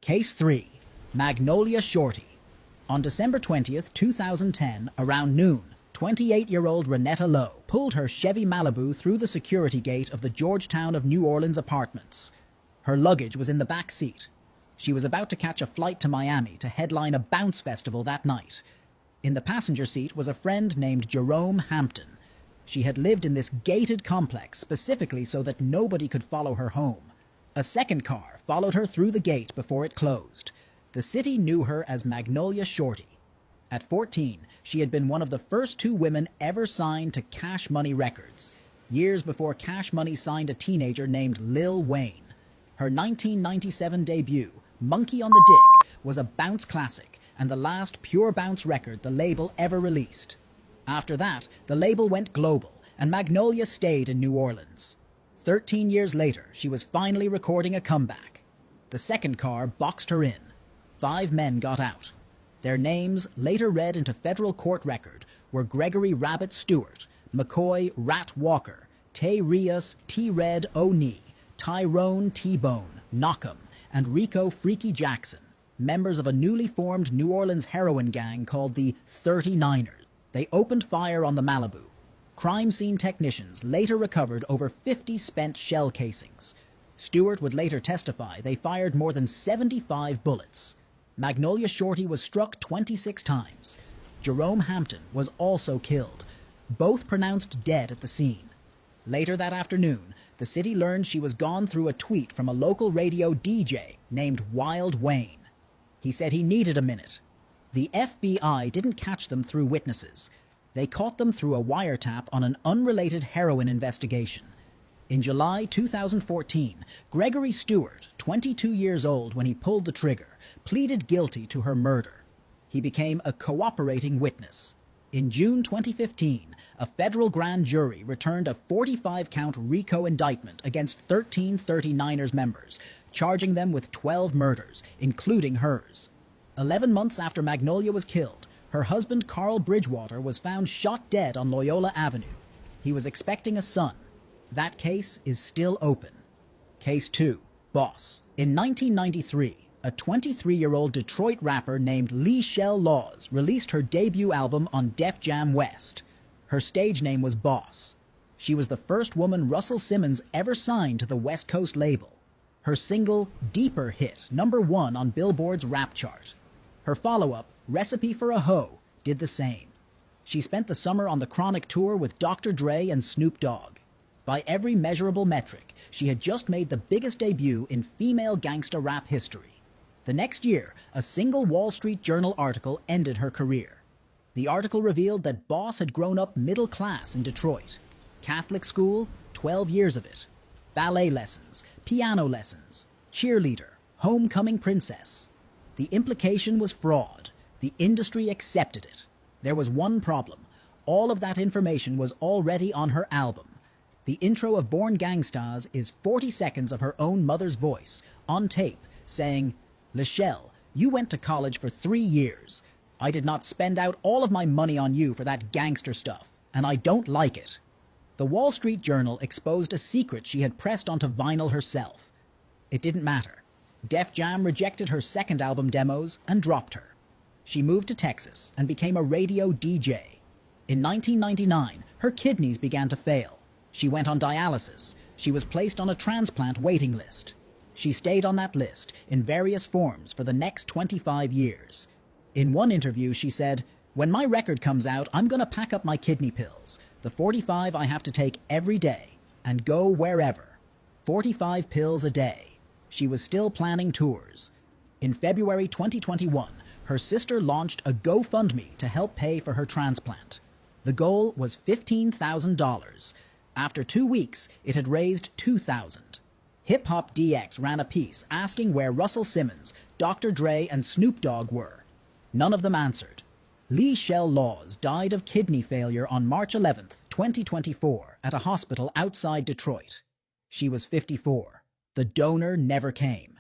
Case 3. Magnolia Shorty. On December 20th, 2010, around noon, 28-year-old Renetta Lowe pulled her Chevy Malibu through the security gate of the Georgetown of New Orleans apartments. Her luggage was in the back seat. She was about to catch a flight to Miami to headline a bounce festival that night. In the passenger seat was a friend named Jerome Hampton. She had lived in this gated complex specifically so that nobody could follow her home. A second car followed her through the gate before it closed. The city knew her as Magnolia Shorty. At 14, she had been one of the first 2 women ever signed to Cash Money Records, years before Cash Money signed a teenager named Lil Wayne. Her 1997 debut, Monkey on the Dick, was a bounce classic and the last pure bounce record the label ever released. After that, the label went global and Magnolia stayed in New Orleans. 13 years later, she was finally recording a comeback. The second car boxed her in. 5 men got out. Their names, later read into federal court record, were Gregory Rabbit Stewart, McCoy Rat Walker, Tay Rios T-Red O'Neill, Tyrone T-Bone Knockham, and Rico Freaky Jackson, members of a newly formed New Orleans heroin gang called the 39ers. They opened fire on the Malibu. Crime scene technicians later recovered over 50 spent shell casings. Stewart would later testify they fired more than 75 bullets. Magnolia Shorty was struck 26 times. Jerome Hampton was also killed, both pronounced dead at the scene. Later that afternoon, the city learned she was gone through a tweet from a local radio DJ named Wild Wayne. He said he needed a minute. The FBI didn't catch them through witnesses. They caught them through a wiretap on an unrelated heroin investigation. In July 2014, Gregory Stewart, 22 years old when he pulled the trigger, pleaded guilty to her murder. He became a cooperating witness. In June 2015, a federal grand jury returned a 45-count RICO indictment against 13 39ers members, charging them with 12 murders, including hers. 11 months after Magnolia was killed, her husband Carl Bridgewater was found shot dead on Loyola Avenue. He was expecting a son. That case is still open. Case 2. Boss. In 1993, a 23-year-old Detroit rapper named Leshell Laws released her debut album on Def Jam West. Her stage name was Boss. She was the first woman Russell Simmons ever signed to the West Coast label. Her single, Deeper, hit #1 on Billboard's rap chart. Her follow-up, Recipe for a Hoe, did the same. She spent the summer on the Chronic tour with Dr. Dre and Snoop Dogg. By every measurable metric, she had just made the biggest debut in female gangsta rap history. The next year, a single Wall Street Journal article ended her career. The article revealed that Boss had grown up middle class in Detroit. Catholic school, 12 years of it. Ballet lessons, piano lessons, cheerleader, homecoming princess. The implication was fraud. The industry accepted it. There was one problem. All of that information was already on her album. The intro of Born Gangstas is 40 seconds of her own mother's voice, on tape, saying, "Leshell, you went to college for 3 years. I did not spend out all of my money on you for that gangster stuff, and I don't like it." The Wall Street Journal exposed a secret she had pressed onto vinyl herself. It didn't matter. Def Jam rejected her second album demos and dropped her. She moved to Texas and became a radio DJ. In 1999, her kidneys began to fail. She went on dialysis. She was placed on a transplant waiting list. She stayed on that list in various forms for the next 25 years. In one interview, she said, "When my record comes out, I'm going to pack up my kidney pills, the 45 I have to take every day, and go wherever. 45 pills a day." She was still planning tours. In February 2021, her sister launched a GoFundMe to help pay for her transplant. The goal was $15,000. After 2 weeks, it had raised $2,000. Hip Hop DX ran a piece asking where Russell Simmons, Dr. Dre, and Snoop Dogg were. None of them answered. Leshell Laws died of kidney failure on March 11, 2024, at a hospital outside Detroit. She was 54. The donor never came.